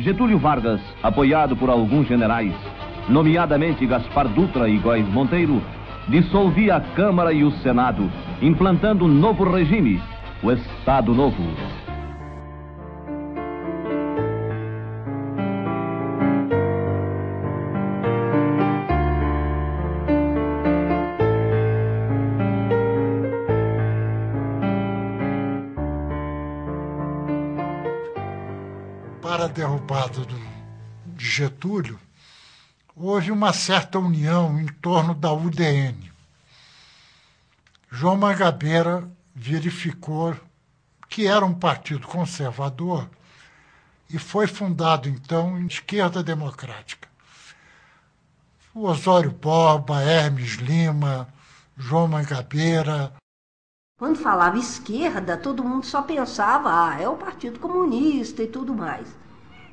Getúlio Vargas, apoiado por alguns generais, nomeadamente Gaspar Dutra e Góes Monteiro, dissolvia a Câmara e o Senado, implantando um novo regime, o Estado Novo. Para a derrubada de Getúlio, houve uma certa união em torno da UDN. João Mangabeira verificou que era um partido conservador e foi fundado, então, em Esquerda Democrática. O Osório Borba, Hermes Lima, João Mangabeira. Quando falava esquerda, todo mundo só pensava, é o Partido Comunista e tudo mais.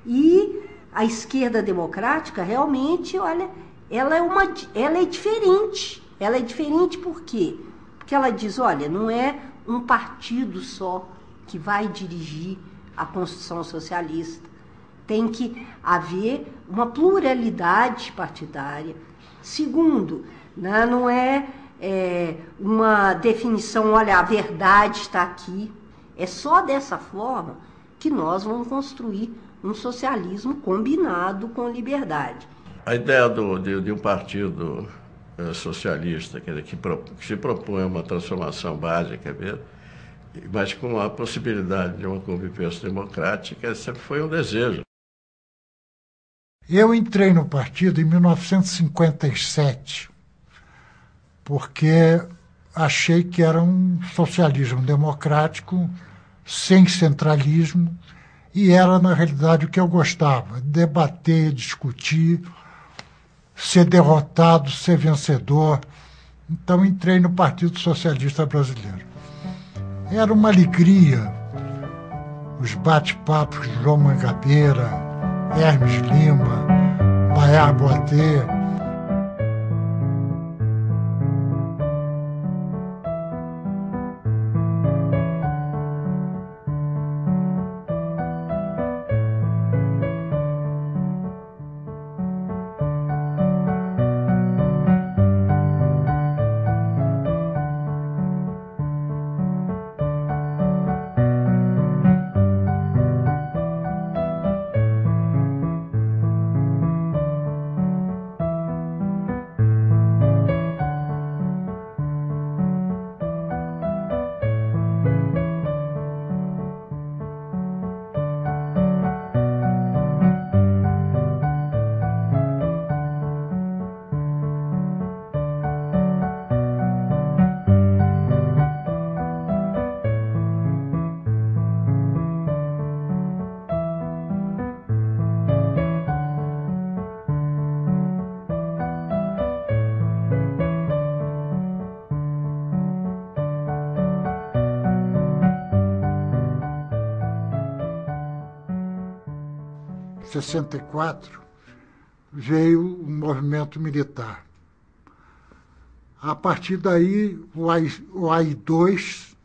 E a Esquerda Democrática, realmente, olha, ela é diferente. Ela é diferente por quê? Porque ela diz, olha, não é um partido só que vai dirigir a construção socialista. Tem que haver uma pluralidade partidária. Segundo, né, não é uma definição, olha, a verdade está aqui. É só dessa forma que nós vamos construir um socialismo combinado com liberdade. A ideia de um partido socialista, quer dizer, que se propõe uma transformação básica mesmo, mas com a possibilidade de uma convivência democrática, sempre foi um desejo. Eu entrei no partido em 1957, porque achei que era um socialismo democrático, sem centralismo, e era, na realidade, o que eu gostava: debater, discutir, ser derrotado, ser vencedor. Então, entrei no Partido Socialista Brasileiro. Era uma alegria os bate-papos de João Mangabeira, Hermes Lima, Bayard Boatê. Em 64, veio o movimento militar. A partir daí, o AI2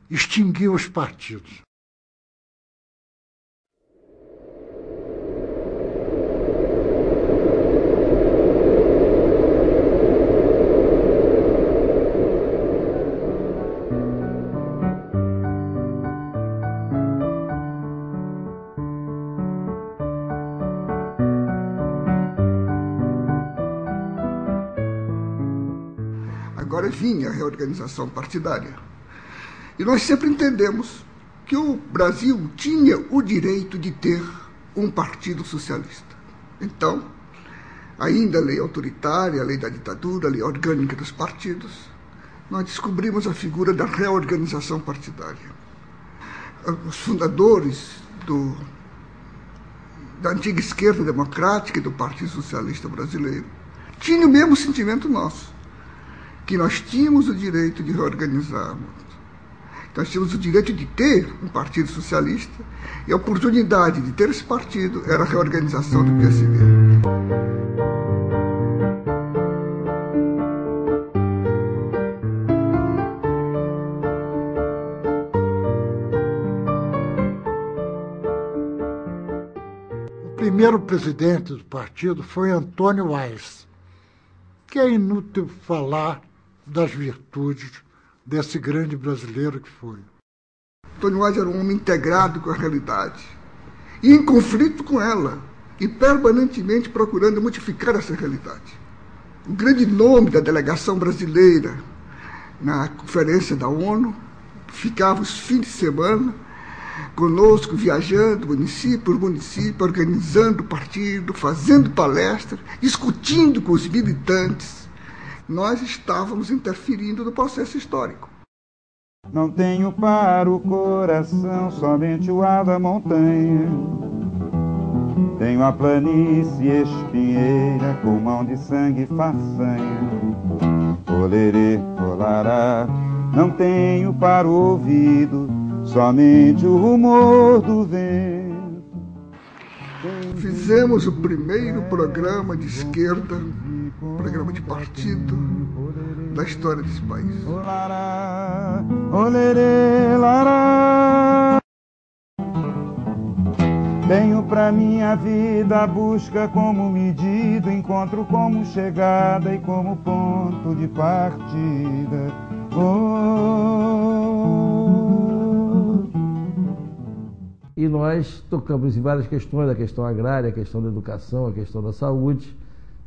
extinguiu os partidos. Agora vinha a reorganização partidária. E nós sempre entendemos que o Brasil tinha o direito de ter um partido socialista. Então, ainda a lei autoritária, a lei da ditadura, a lei orgânica dos partidos, nós descobrimos a figura da reorganização partidária. Os fundadores da antiga esquerda democrática e do Partido Socialista Brasileiro tinham o mesmo sentimento nosso, que nós tínhamos o direito de reorganizarmos. Nós tínhamos o direito de ter um partido socialista e a oportunidade de ter esse partido era a reorganização do PSB. primeiro presidente do partido foi Antônio Aires, que é inútil falar das virtudes desse grande brasileiro que foi. Antônio Aires era um homem integrado com a realidade e em conflito com ela e permanentemente procurando modificar essa realidade. O grande nome da delegação brasileira na conferência da ONU ficava os fins de semana conosco, viajando município por município, organizando o partido, fazendo palestras, discutindo com os militantes. Nós estávamos interferindo no processo histórico. Não tenho para o coração somente o ar da montanha. Tenho a planície espinheira com mão de sangue e façanha. Olerê, olará, não tenho para o ouvido somente o rumor do vento. Fizemos o primeiro programa de esquerda, programa de partido da história desse país. Olará, olerê, lará. Tenho pra minha vida a busca como medida, encontro como chegada e como ponto de partida. E nós tocamos em várias questões, a questão agrária, a questão da educação, a questão da saúde,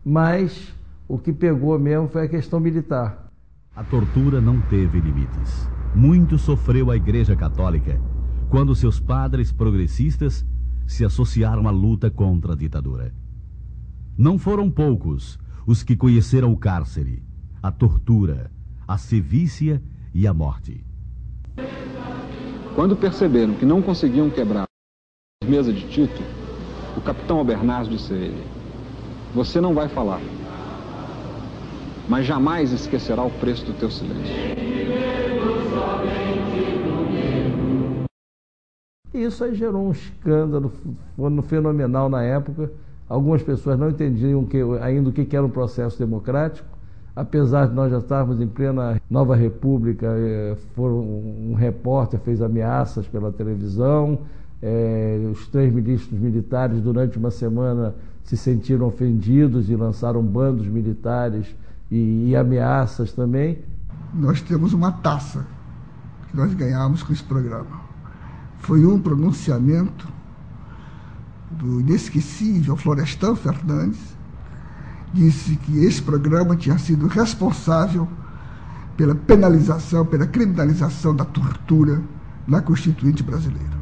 mas o que pegou mesmo foi a questão militar. A tortura não teve limites. Muito sofreu a Igreja Católica quando seus padres progressistas se associaram à luta contra a ditadura. Não foram poucos os que conheceram o cárcere, a tortura, a sevícia e a morte. Quando perceberam que não conseguiam quebrar a mesa de Tito, o capitão Albernaz disse a ele: "Você não vai falar, mas jamais esquecerá o preço do teu silêncio." Isso aí gerou um escândalo fenomenal na época. Algumas pessoas não entendiam ainda o que era um processo democrático. Apesar de nós já estarmos em plena nova república, um repórter fez ameaças pela televisão, os 3 ministros militares durante uma semana se sentiram ofendidos e lançaram bandos militares e ameaças também. Nós temos uma taça que nós ganhamos com esse programa. Foi um pronunciamento do inesquecível Florestan Fernandes. Disse que esse programa tinha sido responsável pela penalização, pela criminalização da tortura na Constituinte brasileira.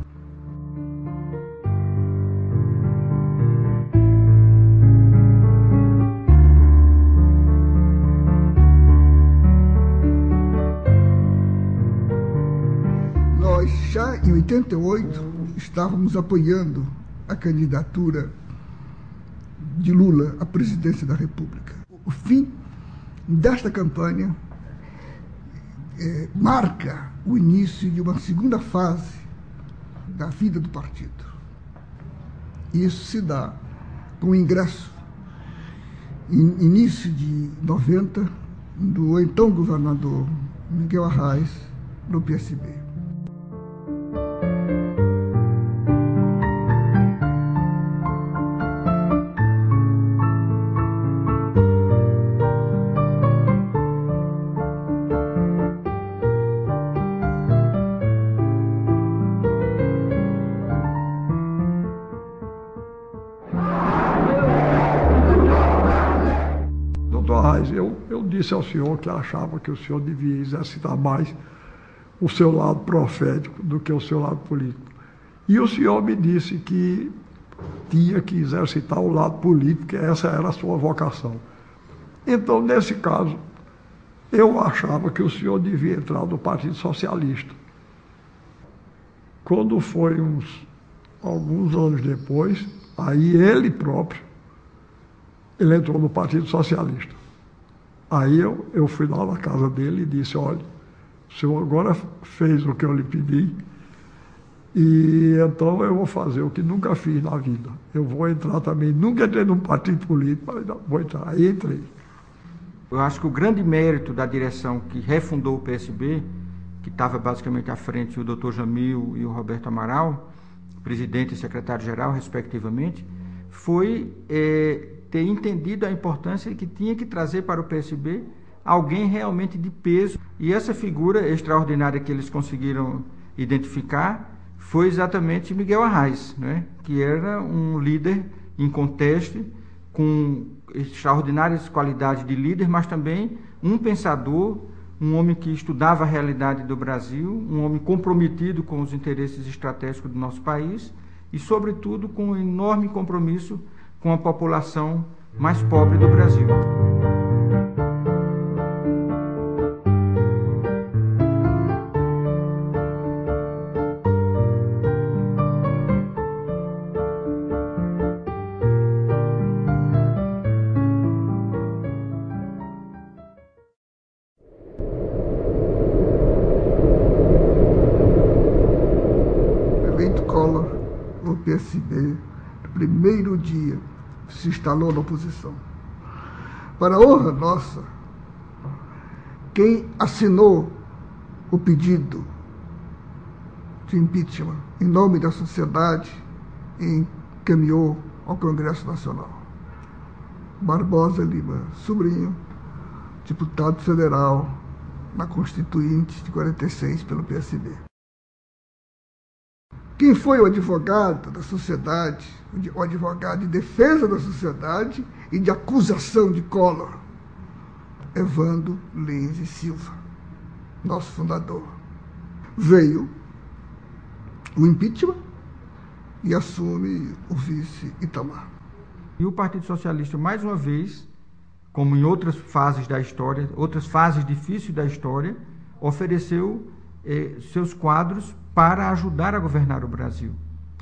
Nós, já em 88, estávamos apoiando a candidatura de Lula à presidência da República. O fim desta campanha marca o início de uma segunda fase da vida do partido. Isso se dá com o ingresso, início de 90, do então governador Miguel Arraes no PSB. Eu disse ao senhor que achava que o senhor devia exercitar mais o seu lado profético do que o seu lado político. E o senhor me disse que tinha que exercitar o lado político, que essa era a sua vocação. Então, nesse caso, eu achava que o senhor devia entrar no Partido Socialista. Quando foi alguns anos depois, aí ele próprio, ele entrou no Partido Socialista. Aí eu fui lá na casa dele e disse: olha, o senhor agora fez o que eu lhe pedi, e então eu vou fazer o que nunca fiz na vida. Eu vou entrar também, nunca entrei num partido político, mas vou entrar. Aí entrei. Eu acho que o grande mérito da direção que refundou o PSB, que estava basicamente à frente o Dr. Jamil e o Roberto Amaral, presidente e secretário-geral, respectivamente, foi ter entendido a importância que tinha que trazer para o PSB alguém realmente de peso. E essa figura extraordinária que eles conseguiram identificar foi exatamente Miguel Arraes, né? Que era um líder inconteste, com extraordinárias qualidades de líder, mas também um pensador, um homem que estudava a realidade do Brasil, um homem comprometido com os interesses estratégicos do nosso país e, sobretudo, com um enorme compromisso com a população mais pobre do Brasil. O PSB, no primeiro dia, se instalou na oposição. Para a honra nossa, quem assinou o pedido de impeachment em nome da sociedade e encaminhou ao Congresso Nacional, Barbosa Lima Sobrinho, deputado federal na Constituinte de 46 pelo PSB. Quem foi o advogado da sociedade, o advogado de defesa da sociedade e de acusação de Collor? Evandro Lins e Silva, nosso fundador. Veio o impeachment e assume o vice Itamar. E o Partido Socialista, mais uma vez, como em outras fases da história, outras fases difíceis da história, ofereceu seus quadros para ajudar a governar o Brasil.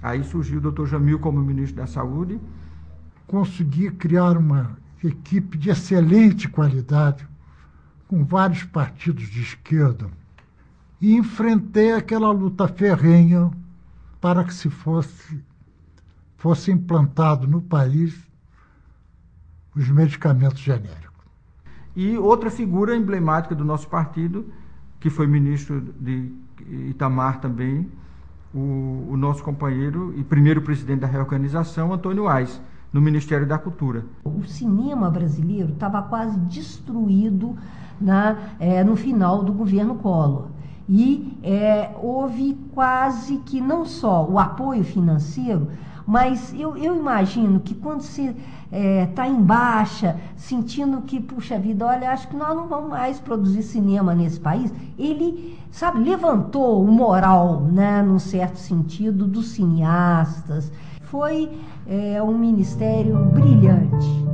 Aí surgiu o Dr. Jamil como ministro da Saúde. Consegui criar uma equipe de excelente qualidade, com vários partidos de esquerda, e enfrentei aquela luta ferrenha para que se fosse implantado no país os medicamentos genéricos. E outra figura emblemática do nosso partido, que foi ministro de Itamar também, o nosso companheiro e primeiro presidente da reorganização, Antônio Aires, no Ministério da Cultura. O cinema brasileiro estava quase destruído no final do governo Collor. E houve quase que não só o apoio financeiro, mas eu imagino que quando você está em baixa, sentindo que, puxa vida, olha, acho que nós não vamos mais produzir cinema nesse país, ele, sabe, levantou o moral, né, num certo sentido, dos cineastas. Foi um ministério brilhante.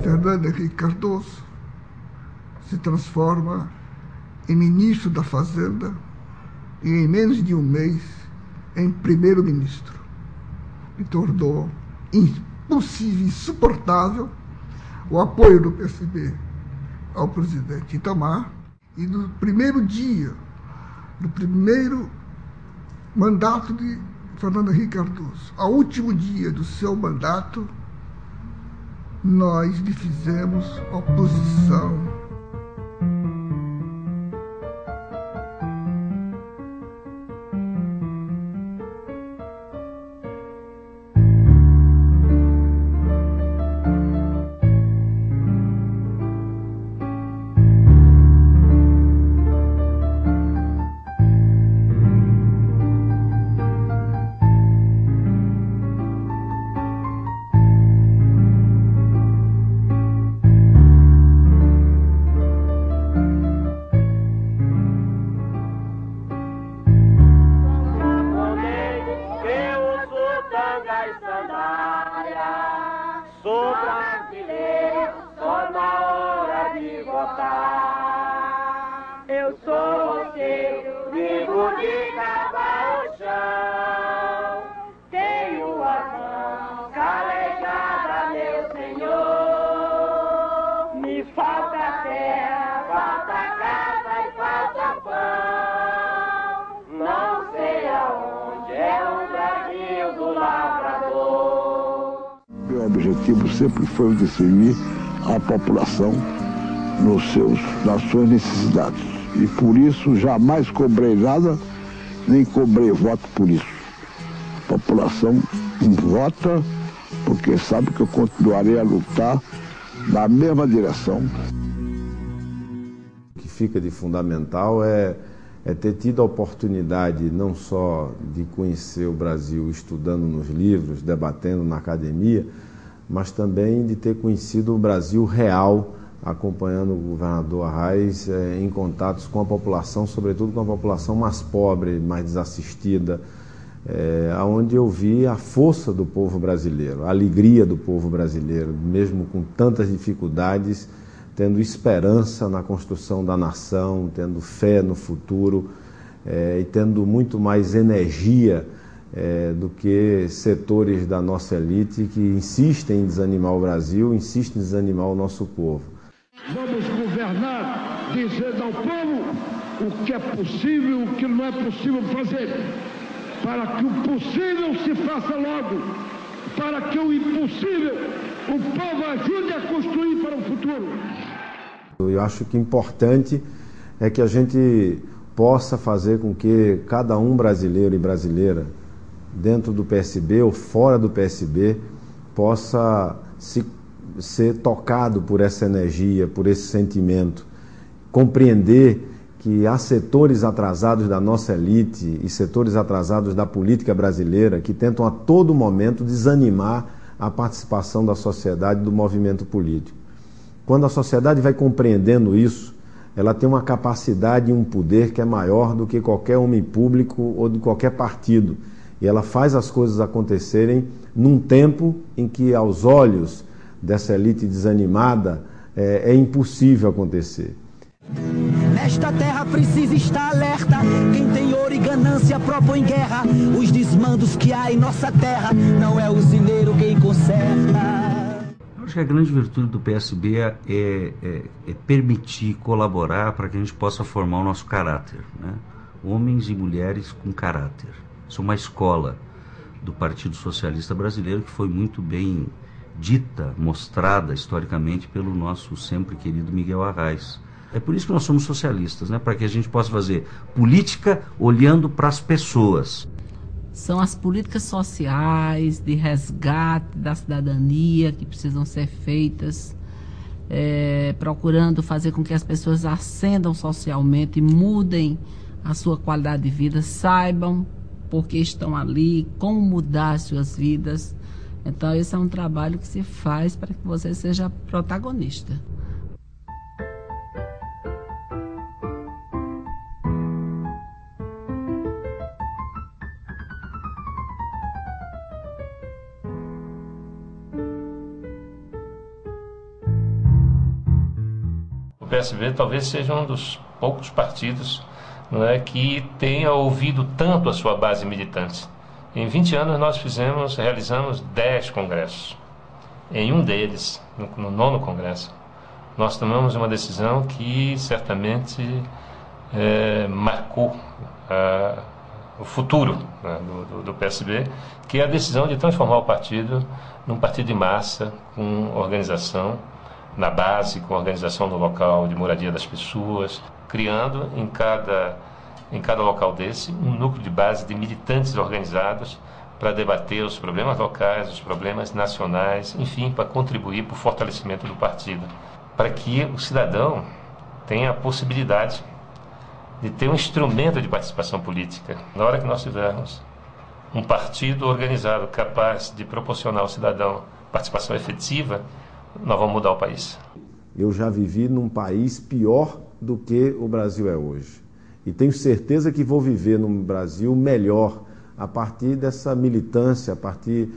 Fernando Henrique Cardoso se transforma em ministro da Fazenda e, em menos de um mês, em primeiro-ministro. E tornou impossível, insuportável o apoio do PSB ao presidente Itamar. E no primeiro dia, no primeiro mandato de Fernando Henrique Cardoso, ao último dia do seu mandato, nós lhe fizemos oposição. O objetivo sempre foi o de servir a população nas suas necessidades. E por isso jamais cobrei nada, nem cobrei voto por isso. A população vota porque sabe que eu continuarei a lutar na mesma direção. O que fica de fundamental é ter tido a oportunidade não só de conhecer o Brasil estudando nos livros, debatendo na academia, mas também de ter conhecido o Brasil real, acompanhando o governador Arraes em contatos com a população, sobretudo com a população mais pobre, mais desassistida, onde eu vi a força do povo brasileiro, a alegria do povo brasileiro, mesmo com tantas dificuldades, tendo esperança na construção da nação, tendo fé no futuro e tendo muito mais energia do que setores da nossa elite que insistem em desanimar o Brasil, insistem em desanimar o nosso povo. Vamos governar dizendo ao povo o que é possível e o que não é possível fazer, para que o possível se faça logo, para que o impossível o povo ajude a construir para o futuro. Eu acho que importante é que a gente possa fazer com que cada um brasileiro e brasileira, dentro do PSB ou fora do PSB, possa ser tocado por essa energia, por esse sentimento, compreender que há setores atrasados da nossa elite e setores atrasados da política brasileira que tentam a todo momento desanimar a participação da sociedade do movimento político. Quando a sociedade vai compreendendo isso, ela tem uma capacidade e um poder que é maior do que qualquer homem público ou de qualquer partido. E ela faz as coisas acontecerem num tempo em que, aos olhos dessa elite desanimada, é impossível acontecer. Nesta terra precisa estar alerta. Quem tem ouro e ganância propõe guerra. Os desmandos que há em nossa terra, não é o usineiro quem conserta. Acho que a grande virtude do PSB é permitir colaborar para que a gente possa formar o nosso caráter, né? Homens e mulheres com caráter. Isso é uma escola do Partido Socialista Brasileiro que foi muito bem dita, mostrada historicamente pelo nosso sempre querido Miguel Arraes. É por isso que nós somos socialistas, né? Para que a gente possa fazer política olhando para as pessoas. São as políticas sociais de resgate da cidadania que precisam ser feitas, procurando fazer com que as pessoas ascendam socialmente, mudem a sua qualidade de vida, saibam por que estão ali, como mudar as suas vidas. Então esse é um trabalho que se faz para que você seja protagonista. O PSB talvez seja um dos poucos partidos, não é, que tenha ouvido tanto a sua base militante. Em 20 anos nós realizamos 10 congressos. Em um deles, no 9º congresso, nós tomamos uma decisão que certamente marcou o futuro, né, do PSB, que é a decisão de transformar o partido num partido de massa, com organização na base, com organização no local de moradia das pessoas, criando em cada local desse um núcleo de base de militantes organizados para debater os problemas locais, os problemas nacionais, enfim, para contribuir para o fortalecimento do partido, para que o cidadão tenha a possibilidade de ter um instrumento de participação política. Na hora que nós tivermos um partido organizado capaz de proporcionar ao cidadão participação efetiva, nós vamos mudar o país. Eu já vivi num país pior do que o Brasil é hoje. E tenho certeza que vou viver num Brasil melhor a partir dessa militância, a partir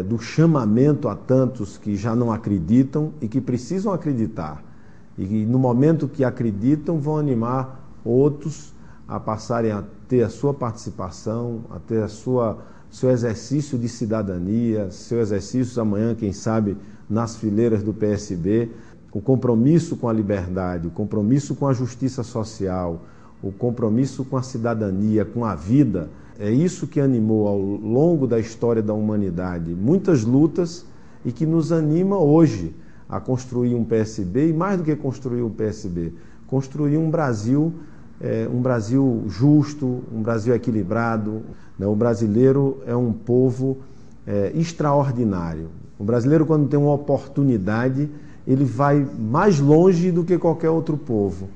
do chamamento a tantos que já não acreditam e que precisam acreditar. E no momento que acreditam, vão animar outros a passarem a ter a sua participação, a ter seu exercício de cidadania, seu exercício amanhã, quem sabe, nas fileiras do PSB, o compromisso com a liberdade, o compromisso com a justiça social, o compromisso com a cidadania, com a vida. É isso que animou ao longo da história da humanidade muitas lutas e que nos anima hoje a construir um PSB, e mais do que construir um PSB, construir um Brasil justo, um Brasil equilibrado. O brasileiro é um povo extraordinário. O brasileiro, quando tem uma oportunidade, ele vai mais longe do que qualquer outro povo.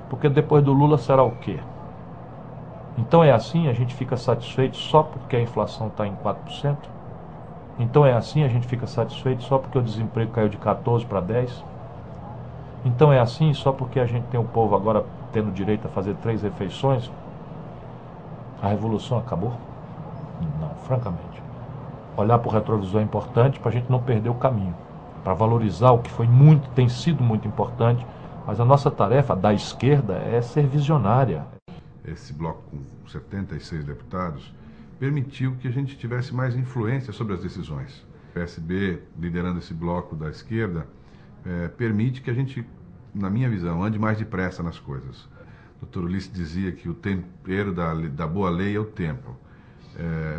Porque depois do Lula será o quê? Então é assim, a gente fica satisfeito só porque a inflação está em 4%? Então é assim, a gente fica satisfeito só porque o desemprego caiu de 14 para 10? Então é assim, só porque a gente tem o povo agora tendo direito a fazer 3 refeições? A revolução acabou? Não, francamente. Olhar para o retrovisor é importante para a gente não perder o caminho, para valorizar o que foi tem sido muito importante. Mas a nossa tarefa da esquerda é ser visionária. Esse bloco com 76 deputados permitiu que a gente tivesse mais influência sobre as decisões. O PSB, liderando esse bloco da esquerda, permite que a gente, na minha visão, ande mais depressa nas coisas. O Dr. Ulisses dizia que o tempero da boa lei é o tempo.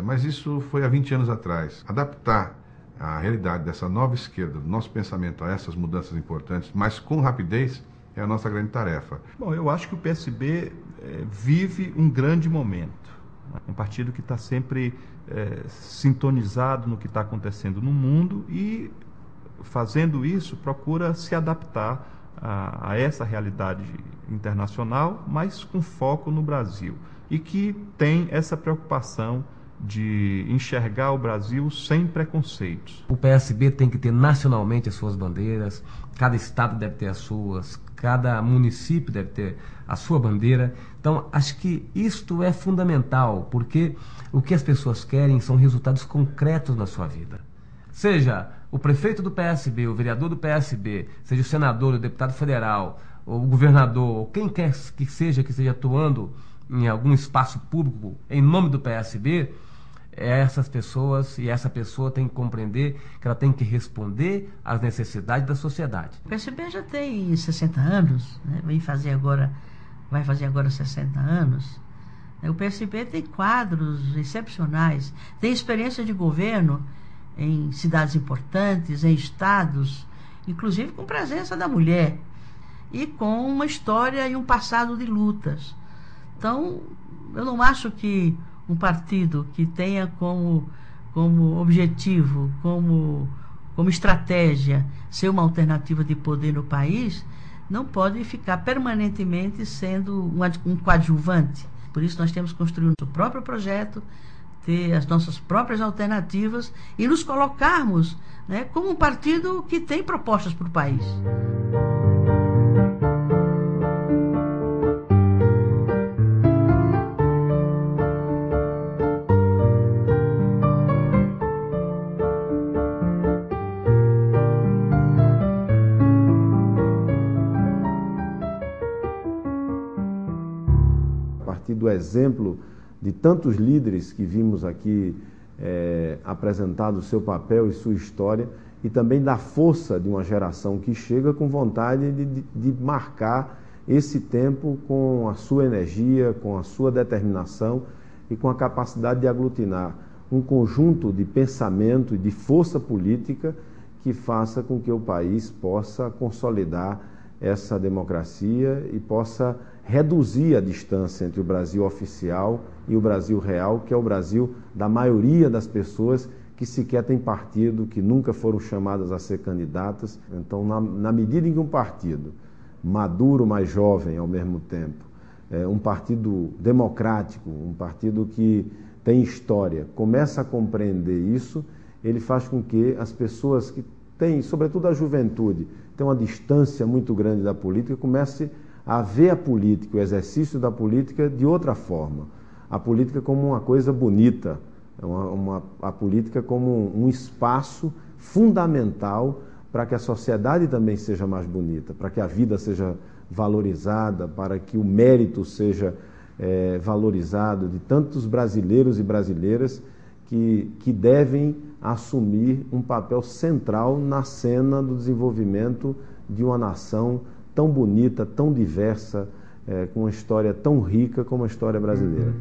Mas isso foi há 20 anos atrás. Adaptar a realidade dessa nova esquerda, do nosso pensamento a essas mudanças importantes, mas com rapidez, é a nossa grande tarefa. Bom, eu acho que o PSB vive um grande momento. Um partido que está sempre sintonizado no que está acontecendo no mundo e, fazendo isso, procura se adaptar a essa realidade internacional, mas com foco no Brasil. E que tem essa preocupação de enxergar o Brasil sem preconceitos. O PSB tem que ter nacionalmente as suas bandeiras, cada estado deve ter as suas, cada município deve ter a sua bandeira. Então, acho que isto é fundamental, porque o que as pessoas querem são resultados concretos na sua vida. Seja o prefeito do PSB, o vereador do PSB, seja o senador, o deputado federal, o governador, ou quem quer que esteja atuando em algum espaço público em nome do PSB, essas pessoas e essa pessoa tem que compreender que ela tem que responder às necessidades da sociedade. O PSB já tem 60 anos, né? vai fazer agora 60 anos. O PSB tem quadros excepcionais, tem experiência de governo em cidades importantes, em estados, inclusive com presença da mulher, e com uma história e um passado de lutas. Então, eu não acho que um partido que tenha como objetivo, como estratégia, ser uma alternativa de poder no país, não pode ficar permanentemente sendo um coadjuvante. Por isso nós temos que construir o nosso próprio projeto, ter as nossas próprias alternativas e nos colocarmos, né, como um partido que tem propostas para o país. Do exemplo de tantos líderes que vimos aqui apresentar o seu papel e sua história, e também da força de uma geração que chega com vontade de marcar esse tempo com a sua energia, com a sua determinação e com a capacidade de aglutinar um conjunto de pensamento e de força política que faça com que o país possa consolidar essa democracia e possa reduzir a distância entre o Brasil oficial e o Brasil real, que é o Brasil da maioria das pessoas que sequer tem partido, que nunca foram chamadas a ser candidatas. Então, na medida em que um partido maduro, mais jovem ao mesmo tempo, um partido democrático, um partido que tem história, começa a compreender isso, ele faz com que as pessoas que têm, sobretudo a juventude, tem uma distância muito grande da política, comece a ver a política, o exercício da política de outra forma. A política como uma coisa bonita, a política como um espaço fundamental para que a sociedade também seja mais bonita, para que a vida seja valorizada, para que o mérito seja valorizado de tantos brasileiros e brasileiras que devem assumir um papel central na cena do desenvolvimento de uma nação tão bonita, tão diversa, com uma história tão rica como a história brasileira.